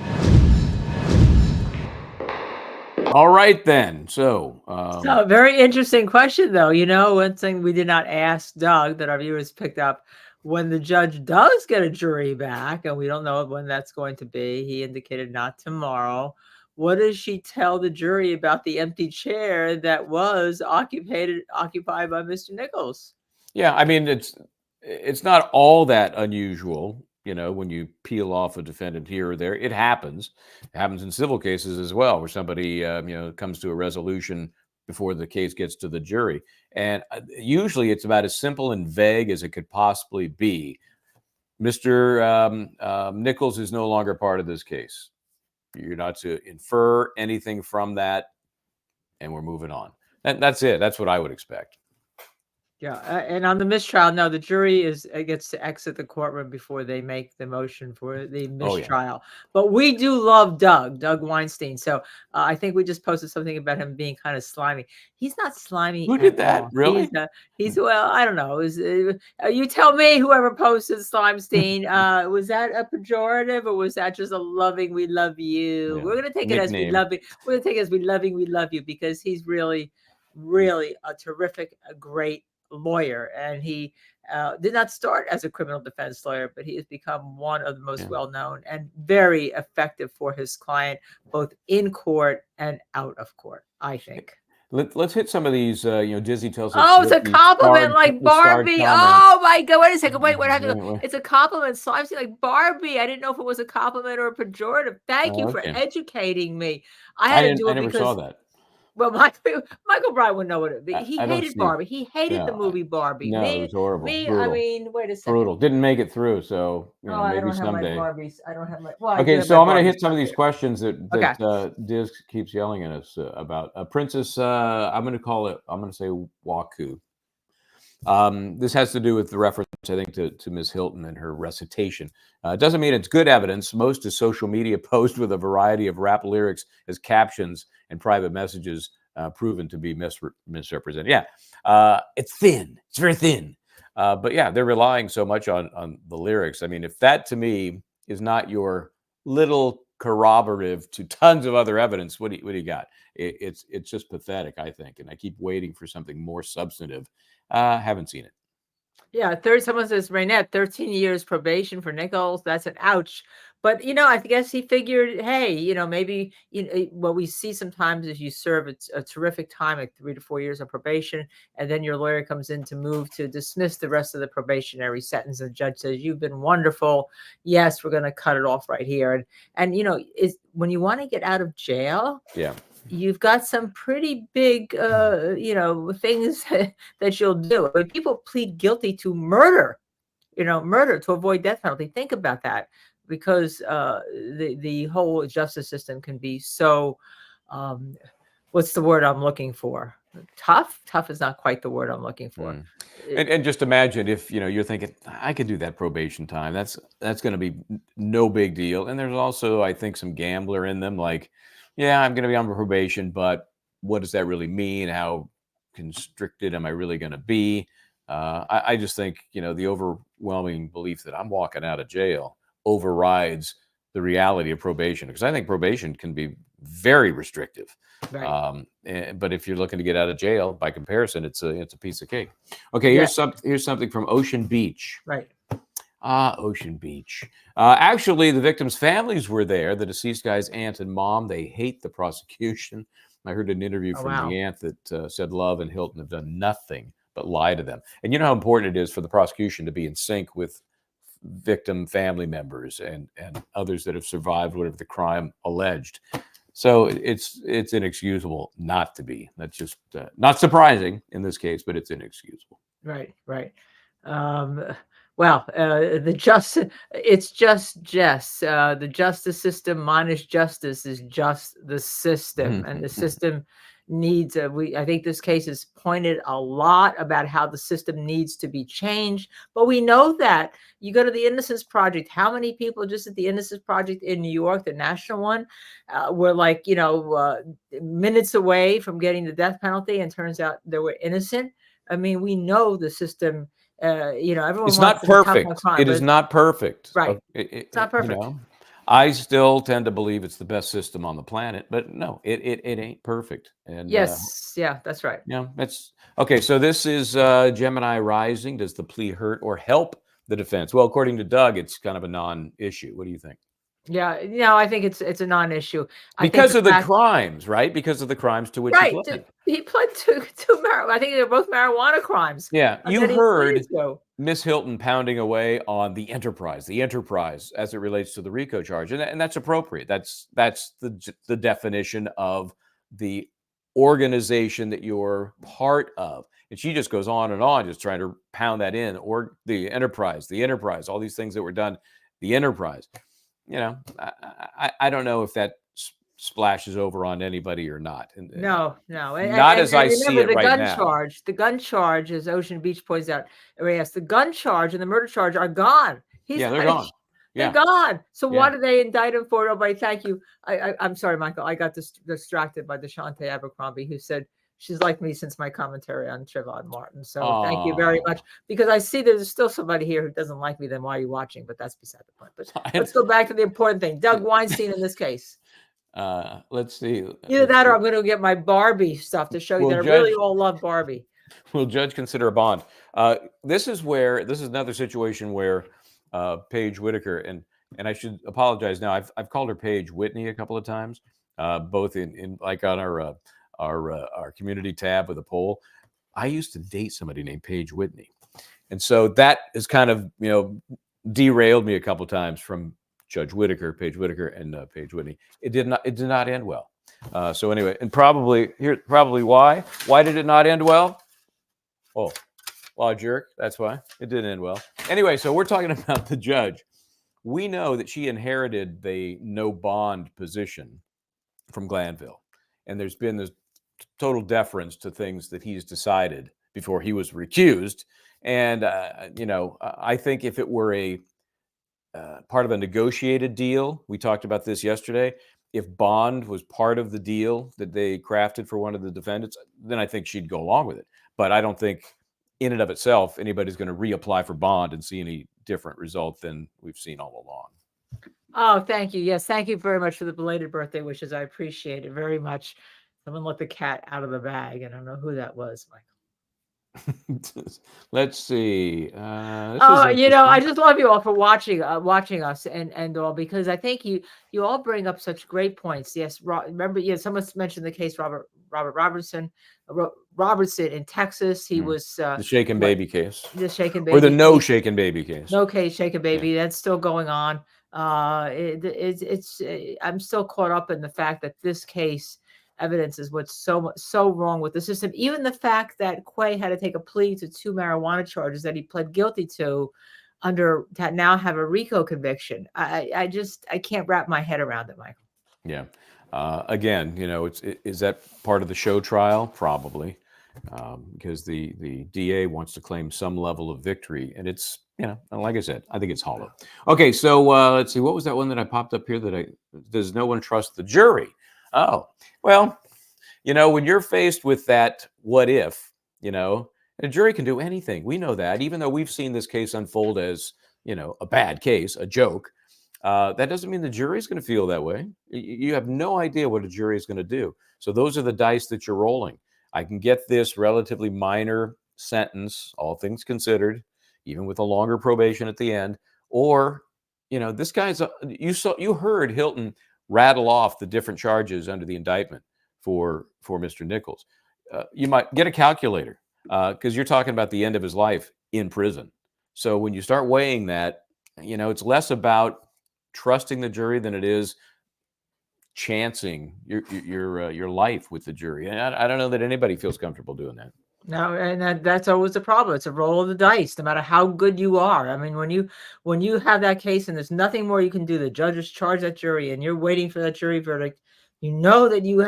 All right, then. So, So, very interesting question, though. One thing we did not ask Doug that our viewers picked up: when the judge does get a jury back, and we don't know when that's going to be, he indicated not tomorrow. What does she tell the jury about the empty chair that was occupied by Mr. Nichols? yeah, I mean, it's not all that unusual, when you peel off a defendant here or there. It happens. It happens in civil cases as well, where somebody, comes to a resolution before the case gets to the jury. And usually it's about as simple and vague as it could possibly be. Mr. Nichols is no longer part of this case. You're not to infer anything from that, and we're moving on. That's it. That's what I would expect. Yeah, and on the mistrial, no, the jury gets to exit the courtroom before they make the motion for the Oh, yeah. mistrial. But we do love Doug Weinstein. So I think we just posted something about him being kind of slimy. He's not slimy. Who did at that? all. Really? He's well, I don't know. You tell me, whoever posted Slimestein, was that a pejorative, or was that just a loving, we love you? Yeah. We're going to take it as we Nickname. love you. We're going to take it as we love you, because he's really, really a terrific, a great lawyer. And he did not start as a criminal defense lawyer, but he has become one of the most well-known and very effective for his client, both in court and out of court, I think. Let's hit some of these, Disney tells us. Oh, it's a compliment like Barbie. Oh my God. Wait a second. Wait, what happened? It's a compliment. Slimestein like Barbie. I didn't know if it was a compliment or a pejorative. Thank you for educating me. I had to do it never because saw that. Well, Michael Bryan would know what it would be. He I don't hated see- Barbie. He hated the Yeah, movie Barbie. No, it was horrible. I Brutal. mean, wait a second. Brutal. Didn't make it through, so I maybe don't someday. have my Barbies. I don't have my. Well, I do Okay, have so my I'm going to Barbies hit some of up these here. questions that Diz keeps yelling at us about. Princess, I'm going to say Waku. This has to do with the reference, I think, to Ms. Hilton and her recitation. It doesn't mean it's good evidence. Most is social media post with a variety of rap lyrics as captions and private messages proven to be misrepresented. Yeah, it's thin. It's very thin. But yeah, they're relying so much on the lyrics. I mean, if that to me is not your little corroborative to tons of other evidence, what do you got? It's just pathetic, I think. And I keep waiting for something more substantive. Haven't seen it. Yeah, someone says, Raynette, 13 years probation for Nichols. That's an ouch. But, I guess he figured, hey, maybe what we see sometimes is you serve a terrific time, like 3 to 4 years of probation, and then your lawyer comes in to move to dismiss the rest of the probationary sentence. And the judge says, you've been wonderful. Yes, we're going to cut it off right here. And is when you want to get out of jail, Yeah. you've got some pretty big, things that you'll do. When people plead guilty to murder, murder to avoid death penalty, think about that, because the whole justice system can be so, what's the word I'm looking for? Tough? Tough is not quite the word I'm looking for. And just imagine if you're thinking, I could do that probation time. That's going to be no big deal. And there's also, I think, some gambler in them. Like, yeah, I'm going to be on probation, but what does that really mean? How constricted am I really going to be? I just think the overwhelming belief that I'm walking out of jail overrides the reality of probation, because I think probation can be very restrictive. Right. But if you're looking to get out of jail, by comparison, it's a piece of cake. Okay, here's something from Ocean Beach. Right. Ocean Beach. Actually, the victims' families were there. The deceased guy's aunt and mom. They hate the prosecution. I heard an interview from the aunt that said Love and Hilton have done nothing but lie to them. And you know how important it is for the prosecution to be in sync with victim family members and others that have survived whatever the crime alleged. So it's inexcusable not to be. That's just not surprising in this case, but it's inexcusable. Right. Well, it's just the justice system minus justice is just the system, and the system needs I think this case has pointed a lot about how the system needs to be changed. But we know that you go to the Innocence Project, how many people just at the Innocence Project in New York, the national one, were like, minutes away from getting the death penalty, and turns out they were innocent. I mean, we know the system, everyone It's wants not to be tough on perfect. crime, It but is not perfect. Right. It's not perfect. I still tend to believe it's the best system on the planet, but no, it ain't perfect. And yes, yeah, that's right. that's okay. So this is Gemini Rising. Does the plea hurt or help the defense? Well, according to Doug, it's kind of a non-issue. What do you think? Yeah, I think it's a non-issue. Because of the crimes, right? Because of the crimes to which he right. pled. He pled to marijuana. I think they're both marijuana crimes. Yeah, And you then he heard pleaded to. Miss Hilton pounding away on the enterprise as it relates to the RICO charge, and that's appropriate. That's the definition of the organization that you're part of. And she just goes on and on, just trying to pound that in, or the enterprise, all these things that were done, the enterprise. I don't know if that splashes over on anybody or not. No. Not as I see it right now. The gun charge, as Ocean Beach points out, the gun charge and the murder charge are gone. They're gone. They're gone. So why do they indict him for it? Nobody. Thank you. I'm sorry, Michael. I got distracted by Deshante Abercrombie, who said she's liked me since my commentary on Trayvon Martin. So thank you very much. Because I see there's still somebody here who doesn't like me. Then why are you watching? But that's beside the point. But let's go back to the important thing. Doug Weinstein in this case. Let's see. Either that or I'm going to get my Barbie stuff to show you that I really all love Barbie. Will judge consider a bond? This is another situation where Paige Whitaker, and I should apologize now. I've called her Paige Whitney a couple of times, both in like on our community tab with a poll. I used to date somebody named Paige Whitney, and so that has kind of derailed me a couple of times from Judge Whitaker, Paige Whitaker, and Paige Whitney. It did not end well. So anyway, and probably why? Why did it not end well? Oh, well, jerk. That's why it didn't end well. Anyway, so we're talking about the judge. We know that she inherited the no bond position from Glanville, and there's been this total deference to things that he's decided before he was recused. And, I think if it were a part of a negotiated deal, we talked about this yesterday, if bond was part of the deal that they crafted for one of the defendants, then I think she'd go along with it. But I don't think in and of itself, anybody's going to reapply for bond and see any different result than we've seen all along. Oh, thank you. Yes, thank you very much for the belated birthday wishes. I appreciate it very much. Someone let the cat out of the bag. I don't know who that was, Michael. Let's see. This is I interesting. just love you all for watching us and all, because I think you all bring up such great points. Yes, remember, someone mentioned the case Robertson in Texas. He was the shaken baby case, the shaken baby, or the no case. shaken baby case. No case, shaken baby. That's still going on. It's I'm still caught up in the fact that this case evidence is what's so wrong with the system. Even the fact that Quay had to take a plea to 2 marijuana charges that he pled guilty to that now have a RICO conviction. I can't wrap my head around it, Michael. Yeah. Again, is that part of the show trial? Probably, because the DA wants to claim some level of victory, and it's, like I said, I think it's hollow. Okay, so let's see. What was that one that I popped up here? Does no one trust the jury? Oh, well, when you're faced with that, what if, a jury can do anything. We know that, even though we've seen this case unfold as, a bad case, a joke. That doesn't mean the jury is going to feel that way. You have no idea what a jury is going to do. So those are the dice that you're rolling. I can get this relatively minor sentence, all things considered, even with a longer probation at the end. Or, this guy's, you heard Hilton rattle off the different charges under the indictment for Mr. Nichols. You might get a calculator because you're talking about the end of his life in prison. So when you start weighing that, it's less about trusting the jury than it is chancing your life with the jury. And I don't know that anybody feels comfortable doing that. No, and that's always the problem. It's a roll of the dice, no matter how good you are. I mean, when you have that case and there's nothing more you can do, the judge has charged that jury and you're waiting for that jury verdict. You know that you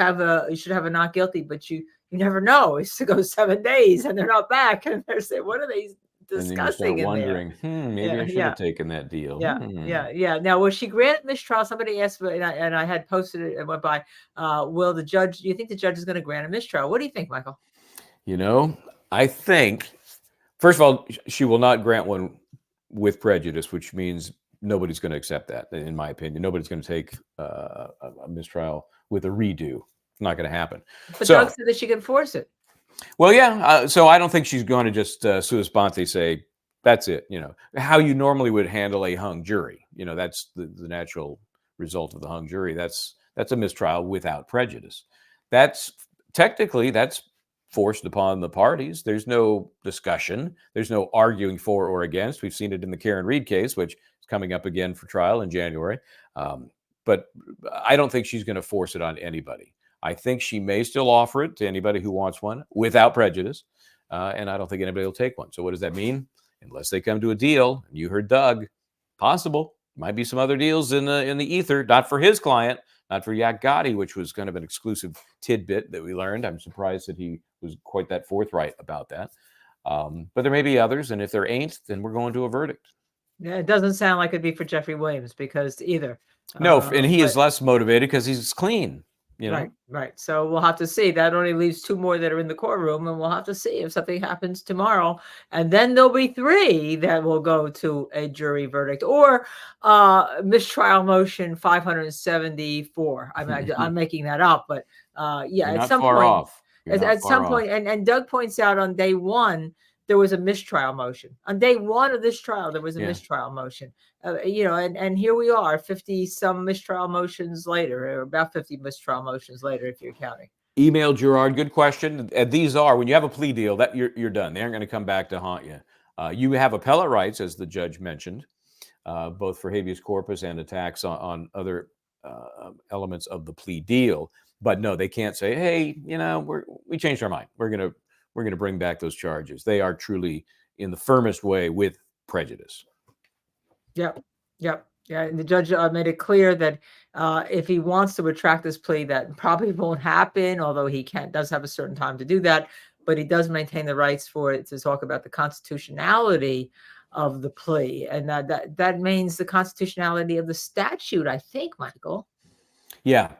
should have a not guilty, but you never know. It's to go 7 days and they're not back, and they're saying, what are they discussing? And then you start wondering, maybe I should have taken that deal. Yeah. Now, was she granted mistrial? Somebody asked, and I had posted it and went by. Do you think the judge is going to grant a mistrial? What do you think, Michael? I think, first of all, she will not grant one with prejudice, which means nobody's going to accept that, in my opinion. Nobody's going to take a mistrial with a redo. It's not going to happen. But Doug said that she can force it. Well, yeah. So I don't think she's going to just sua sponte say, that's it. How you normally would handle a hung jury. That's the natural result of the hung jury. That's a mistrial without prejudice. That's forced upon the parties. There's no discussion. There's no arguing for or against. We've seen it in the Karen Reed case, which is coming up again for trial in January. But I don't think she's going to force it on anybody. I think she may still offer it to anybody who wants one without prejudice. And I don't think anybody will take one. So what does that mean? Unless they come to a deal, and you heard Doug, possible. Might be some other deals in the ether, not for his client, not for Yak Gotti, which was kind of an exclusive tidbit that we learned. I'm surprised that he was quite that forthright about that. But there may be others, and if there ain't, then we're going to a verdict. Yeah, it doesn't sound like it'd be for Jeffrey Williams because either. No, and he is less motivated because he's clean. Right. So we'll have to see. That only leaves 2 more that are in the courtroom, and we'll have to see if something happens tomorrow. And then there'll be 3 that will go to a jury verdict or mistrial motion 574. I'm making that up, but at some point, at some point, and Doug points out on day 1 there was a mistrial motion. On day 1 of this trial, there was a mistrial motion. And here we are, 50 some mistrial motions later, or about 50 mistrial motions later, if you're counting. Email Gerard, good question. These are, when you have a plea deal, that you're done. They aren't going to come back to haunt you. You have appellate rights, as the judge mentioned, both for habeas corpus and attacks on other elements of the plea deal. But no, they can't say, hey, we changed our mind. We're going to bring back those charges. They are truly in the firmest way with prejudice. Yep. Yeah. And the judge made it clear that if he wants to retract this plea, that probably won't happen, although he does have a certain time to do that. but he does maintain the rights for it to talk about the constitutionality of the plea, and that means the constitutionality of the statute, I think, Michael. Yeah,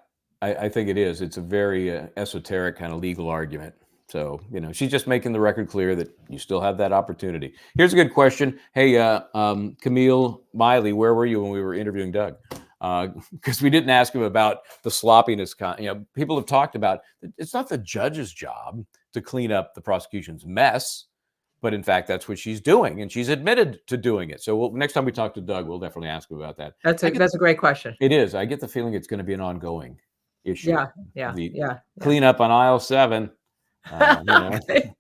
I think it is. It's a very esoteric kind of legal argument. So, she's just making the record clear that you still have that opportunity. Here's a good question. Hey, Camille Miley, where were you when we were interviewing Doug? Because we didn't ask him about the sloppiness. People have talked about it's not the judge's job to clean up the prosecution's mess, but in fact, that's what she's doing, and she's admitted to doing it. So next time we talk to Doug, we'll definitely ask him about that. That's a great question. It is. I get the feeling it's going to be an ongoing issue. Yeah. Clean up on aisle 7. Okay.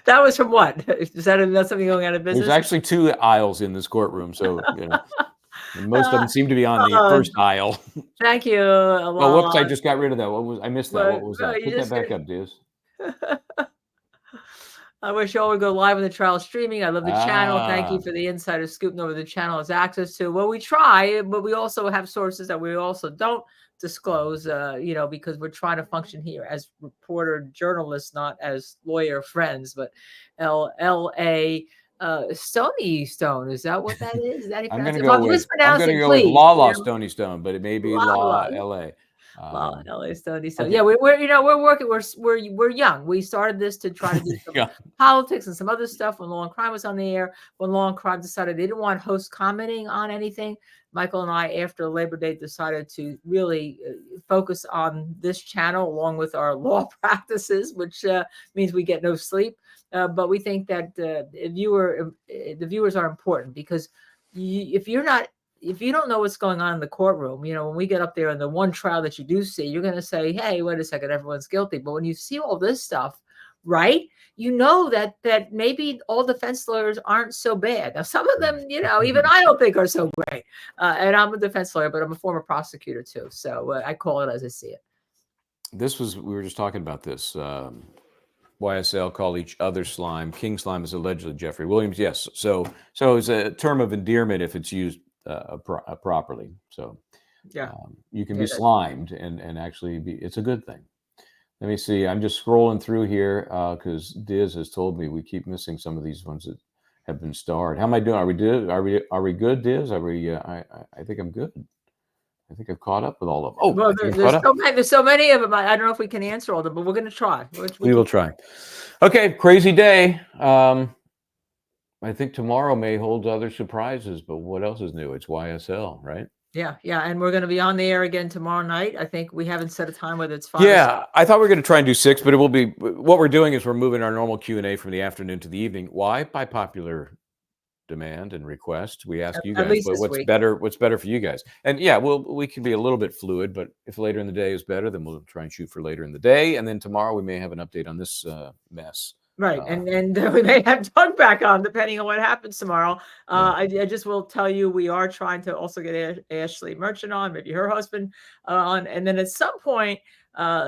That was from what? Is that something going out of business? There's actually 2 aisles in this courtroom, so and most of them seem to be on the first aisle. Thank you. Oh, whoops! I just got rid of that. I missed that. What was that? you Put that just back up, Diz. I wish y'all would go live on the trial streaming. I love the channel. Thank you for the insider scoop over the channel has access to. Well, we try, but we also have sources that we also don't disclose, because we're trying to function here as reporter journalists, not as lawyer friends, but L.A. Stony Stone. Is that what that is? Is that I'm going to go with Law Stony Stone, but it may be Law L.A. LA Stony. So okay. yeah, we're working. We're young. We started this to try to do some politics and some other stuff when Law and Crime was on the air. When Law and Crime decided they didn't want hosts commenting on anything, Michael and I, after Labor Day, decided to really focus on this channel along with our law practices, which means we get no sleep. But we think that the viewers are important, because if you don't know what's going on in the courtroom, when we get up there in the one trial that you do see, you're going to say, hey, wait a second, everyone's guilty. But when you see all this stuff, right, that maybe all defense lawyers aren't so bad. Now, some of them, even I don't think are so great. And I'm a defense lawyer, but I'm a former prosecutor too. So I call it as I see it. We were just talking about this. YSL call each other slime. King slime is allegedly Jeffrey Williams. Yes. So it's a term of endearment if it's used properly. So you can be slimed and actually it's a good thing. Let me see. I'm just scrolling through here because Diz has told me we keep missing some of these ones that have been starred. How am I doing? Are we good? Are we good, Diz? Are we? I think I'm good. I think I've caught up with all of them. Oh, well, there's so many of them. I don't know if we can answer all of them, but we're going to try. We will try. Okay, crazy day. I think tomorrow may hold other surprises, but what else is new? It's YSL, right? Yeah. And we're going to be on the air again tomorrow night. I think we haven't set a time whether it's 5 Yeah, I thought we were going to try and do 6, but it will be, what we're doing is we're moving our normal Q&A from the afternoon to the evening. Why? By popular demand and request. We ask you guys, but what's better for you guys? And yeah, we can be a little bit fluid, but if later in the day is better, then we'll try and shoot for later in the day. And then tomorrow we may have an update on this mess. Right. And we may have Doug back on depending on what happens tomorrow. I just will tell you, we are trying to also get Ashley Merchant on, maybe her husband on. And then at some point,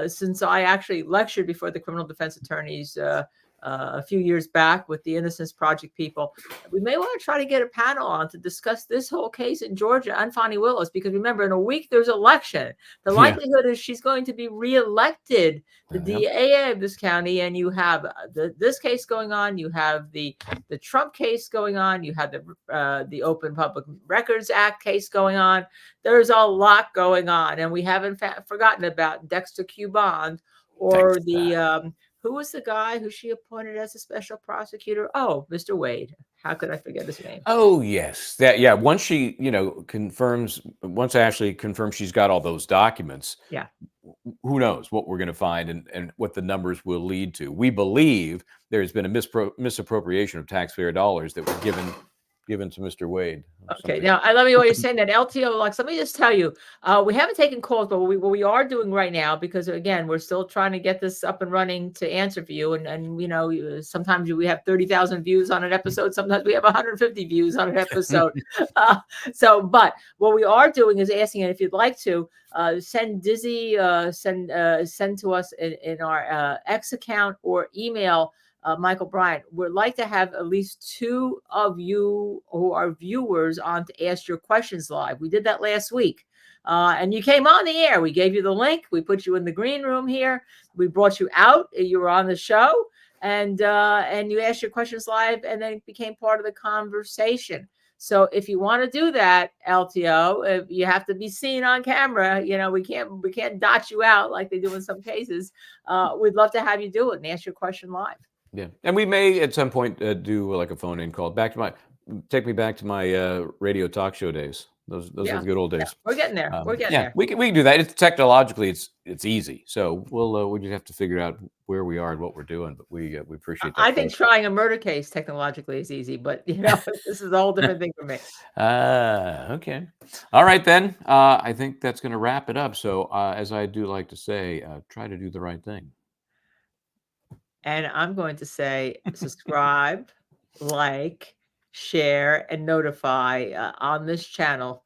since I actually lectured before the criminal defense attorneys a few years back with the Innocence Project people, we may want to try to get a panel on to discuss this whole case in Georgia and Fonnie Willis, because remember, in a week there's election. The likelihood is she's going to be reelected, the DA of this county, and you have this case going on, you have the Trump case going on, you have the Open Public Records Act case going on. There's a lot going on, and we haven't forgotten about Dexter Q. Bond or who was the guy who she appointed as a special prosecutor? Oh, Mr. Wade. How could I forget his name? Oh, yes. Once she, once Ashley confirms she's got all those documents, who knows what we're going to find and what the numbers will lead to. We believe there's been a misappropriation of taxpayer dollars that were given to Mr. Wade. Okay, now I love you while you're saying that. LTO, Lex, let me just tell you, we haven't taken calls, but what we are doing right now, because again, we're still trying to get this up and running to answer for you. And sometimes we have 30,000 views on an episode. Sometimes we have 150 views on an episode. But what we are doing is asking, and if you'd like to send Dizzy, send to us in our X account or email Michael Bryant. We'd like to have at least 2 of you who are viewers on to ask your questions live. We did that last week. And you came on the air. We gave you the link. We put you in the green room here. We brought you out. You were on the show. and you asked your questions live, and then it became part of the conversation. So if you want to do that, LTO, you have to be seen on camera. You know, we can't dot you out like they do in some cases. We'd love to have you do it and ask your question live. Yeah, and we may at some point do like a phone-in call. Take me back to my radio talk show days. Those are the good old days. We're getting there. We're getting there. We can do that. It's technologically it's easy. So we just have to figure out where we are and what we're doing. But we appreciate that. I think trying a murder case technologically is easy, but you know, this is a whole different thing for me. Okay. All right then. I think that's going to wrap it up. So as I do like to say, try to do the right thing. And I'm going to say subscribe, like, share, and notify on this channel